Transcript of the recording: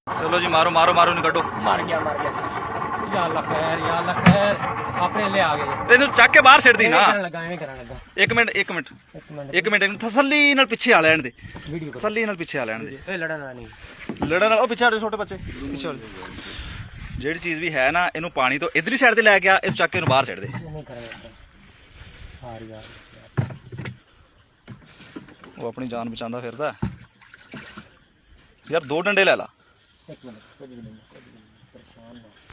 चलो जी मारो मारो मारो इन्हें कड्डो। मर गया सर। या अल्लाह खैर या अल्लाह खैर अपने ले आ गए। ਇਹਨੂੰ ਚੱਕ ਕੇ ਬਾਹਰ ਸਿੱਟ ਦੀ ਨਾ। करने लगा एवें करने लगा। ਇੱਕ ਮਿੰਟ ਇਹਨੂੰ ਤਸੱਲੀ ਨਾਲ ਪਿੱਛੇ ਆ ਲੈਣ ਦੇ। वीडियो कर ਤਸੱਲੀ ਨਾਲ ਪਿੱਛੇ ਆ ਲੈਣ ਦੇ। ए लड़न वाला नहीं। ਲੜਨ ਨਾਲ ਉਹ ਪਿੱਛੇ ਹਟੋ ਛੋਟੇ ਬੱਚੇ ਪਿੱਛੇ ਹਟੋ। ਜਿਹੜੀ ਚੀਜ਼ ਵੀ ਹੈ ਨਾ ਇਹਨੂੰ ਪਾਣੀ ਤੋਂ ਇਧਰਲੀ ਸਾਈਡ ਤੇ ਲੈ ਕੇ ਆ ਇਹਨੂੰ ਚੱਕ ਕੇ ਇਹਨੂੰ ਬਾਹਰ ਸਿੱਟ ਦੇ। नहीं करेंगे हार यार। ਉਹ ਆਪਣੀ ਜਾਨ ਬਚਾਉਂਦਾ ਫਿਰਦਾ ਯਾਰ। 2 ਡੰਡੇ ਲੈ ਲਾ। एक मिनट कुछ भी नहीं।